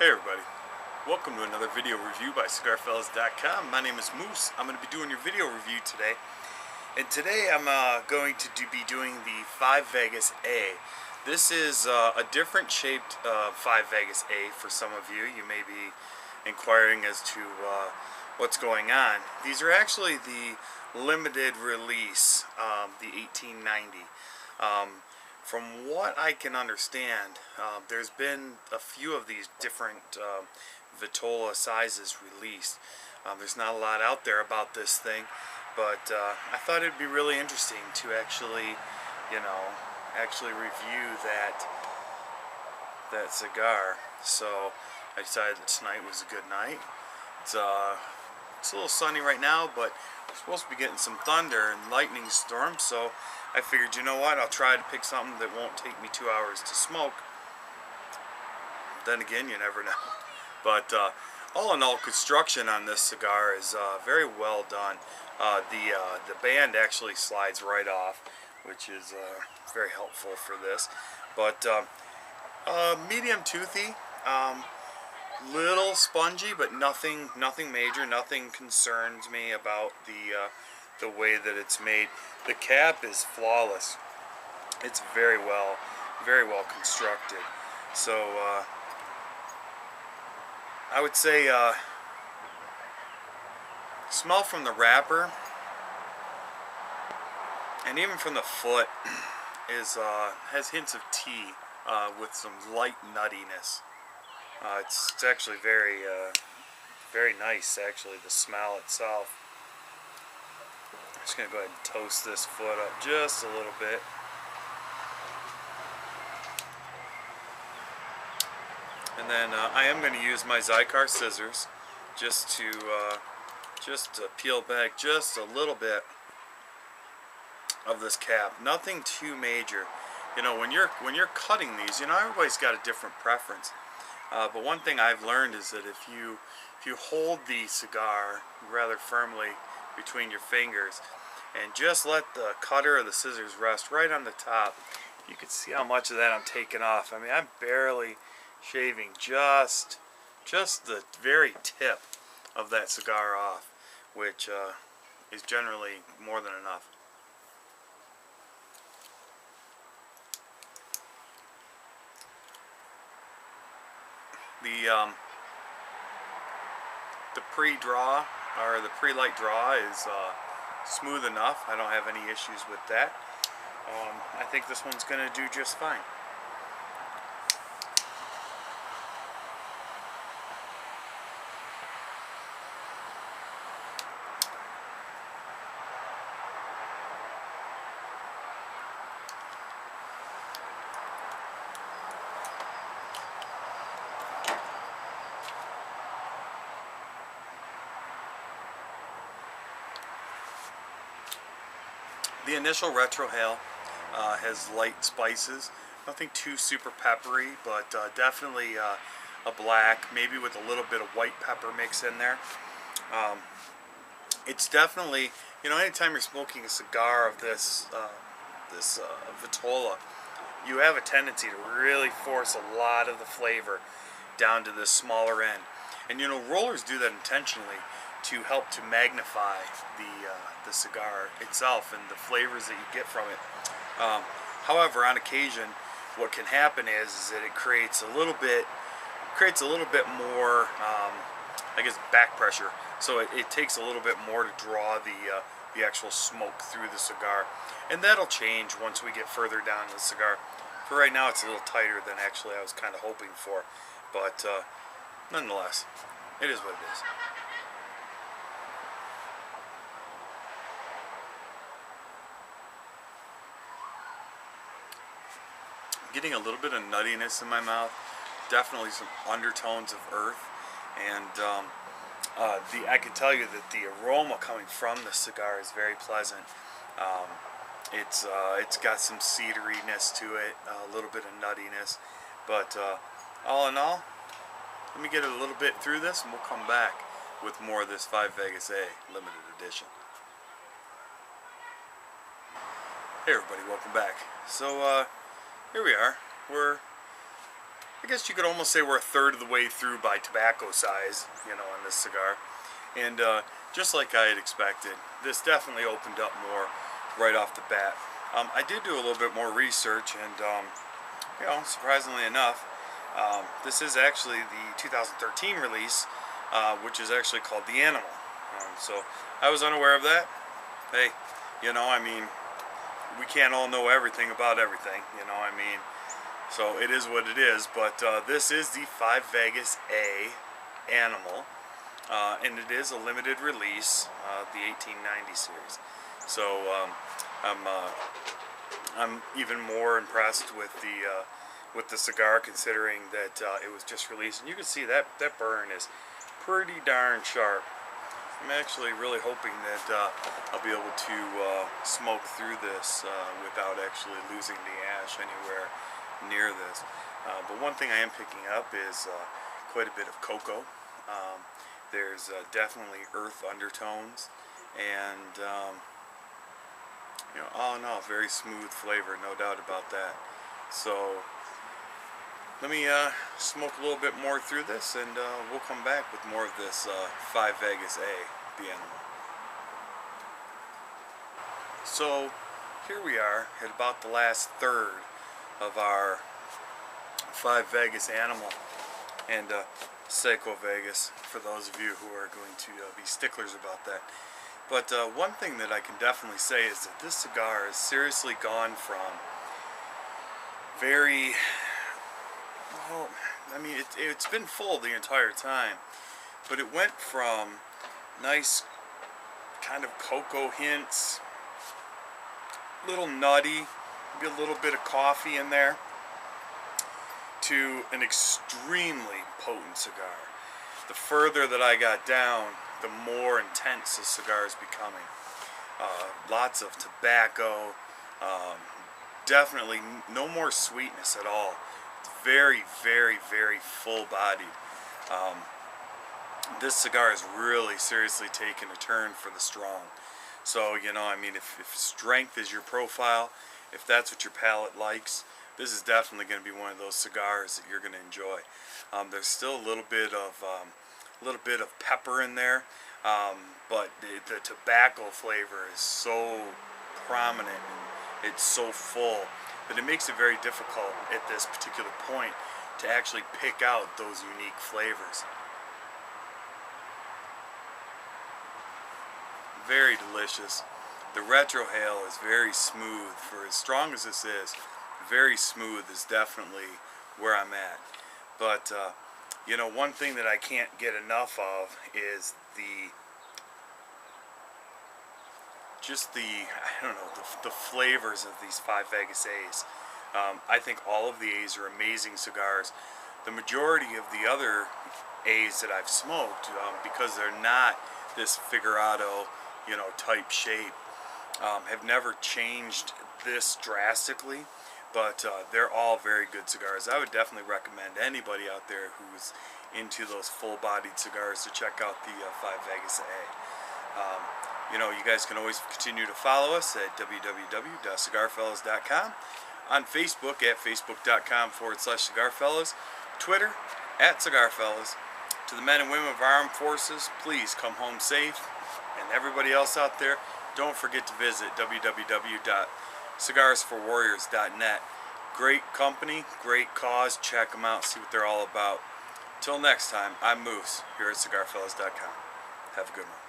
Hey everybody, welcome to another video review by cigarfellas.com. My name is Moose. I'm going to be doing your video review today. And today I'm going to be doing the 5 Vegas A. This is a different shaped 5 Vegas A for some of you. You may be inquiring as to what's going on. These are actually the limited release, the 1890. From what I can understand, there's been a few of these different Vitola sizes released. There's not a lot out there about this thing, but I thought it'd be really interesting to actually, review that cigar. So I decided that tonight was a good night. It's a little sunny right now, but we're supposed to be getting some thunder and lightning storms, so I figured, you know what, I'll try to pick something that won't take me 2 hours to smoke. Then again, you never know. But all in all, construction on this cigar is very well done. The band actually slides right off, which is very helpful for this. But medium toothy, little spongy, but nothing major. Nothing concerns me about the way that it's made. The cap is flawless. It's very well constructed. So I would say smell from the wrapper and even from the foot is has hints of tea with some light nuttiness. It's actually very nice, actually, the smell itself. I'm just going to go ahead and toast this foot up just a little bit. And then I am going to use my Cigar scissors just to peel back just a little bit of this cap. Nothing too major. You know, when you're cutting these, everybody's got a different preference. But one thing I've learned is that if you hold the cigar rather firmly between your fingers and just let the cutter or the scissors rest right on the top, you can see how much of that I'm taking off. I mean, I'm barely shaving just the very tip of that cigar off, which is generally more than enough. The pre-draw or the pre-light draw is smooth enough. I don't have any issues with that. I think this one's going to do just fine. The initial retrohale has light spices, nothing too super peppery, but definitely a black, maybe with a little bit of white pepper mix in there. It's definitely, anytime you're smoking a cigar of this Vitola, you have a tendency to really force a lot of the flavor down to the smaller end. And rollers do that intentionally to help to magnify the cigar itself and the flavors that you get from it. However, on occasion, what can happen is that it creates a little bit more, I guess, back pressure. So it takes a little bit more to draw the actual smoke through the cigar, and that'll change once we get further down the cigar. For right now, it's a little tighter than actually I was kind of hoping for, but nonetheless, it is what it is. Getting a little bit of nuttiness in my mouth, definitely some undertones of earth, and I can tell you that the aroma coming from the cigar is very pleasant. It's got some cedariness to it, a little bit of nuttiness, but all in all, let me get a little bit through this and we'll come back with more of this 5 Vegas A limited edition. Hey everybody, welcome back. So here we are. We're I guess you could almost say we're a third of the way through by tobacco size, you know, on this cigar. And just like I had expected, this definitely opened up more right off the bat. I did do a little bit more research, and you know, surprisingly enough, this is actually the 2013 release, which is actually called The Animal. So I was unaware of that. Hey, you know, I mean, we can't all know everything about everything, you know, I mean, so it is what it is. But this is the 5 Vegas A Animal, and it is a limited release, the 1890 series. So I'm even more impressed with the cigar, considering that it was just released. And you can see that burn is pretty darn sharp. I'm actually really hoping that I'll be able to smoke through this without actually losing the ash anywhere near this. But one thing I am picking up is quite a bit of cocoa. There's definitely earth undertones, and you know, all in all, very smooth flavor, no doubt about that. So let me smoke a little bit more through this, and we'll come back with more of this 5 Vegas A, the Animal. So here we are at about the last third of our 5 Vegas Animal, and Seco Vegas, for those of you who are going to be sticklers about that. But one thing that I can definitely say is that this cigar has seriously gone from very, well, I mean, it's been full the entire time, but it went from nice kind of cocoa hints, little nutty, maybe a little bit of coffee in there, to an extremely potent cigar. The further that I got down, the more intense the cigar is becoming. Lots of tobacco, definitely no more sweetness at all. It's very, very, very full-bodied. This cigar has really seriously taken a turn for the strong. So, you know, I mean, if strength is your profile, if that's what your palate likes, this is definitely going to be one of those cigars that you're going to enjoy. There's still a little bit of pepper in there, but the tobacco flavor is so prominent and it's so full that it makes it very difficult at this particular point to actually pick out those unique flavors. Very delicious. The retrohale is very smooth. For as strong as this is, very smooth is definitely where I'm at. But you know, one thing that I can't get enough of is the flavors of these 5 Vegas A's. I think all of the A's are amazing cigars. The majority of the other A's that I've smoked, because they're not this figurado, you know, type shape, have never changed this drastically. But they're all very good cigars. I would definitely recommend anybody out there who's into those full-bodied cigars to check out the 5 Vegas A. You know, you guys can always continue to follow us at www.cigarfellas.com, on Facebook at facebook.com/cigarfellas, Twitter at cigarfellas. To the men and women of our armed forces, please come home safe. And everybody else out there, don't forget to visit www.cigarsforwarriors.net. Great company, great cause. Check them out, see what they're all about. Till next time, I'm Moose here at cigarfellas.com. Have a good one.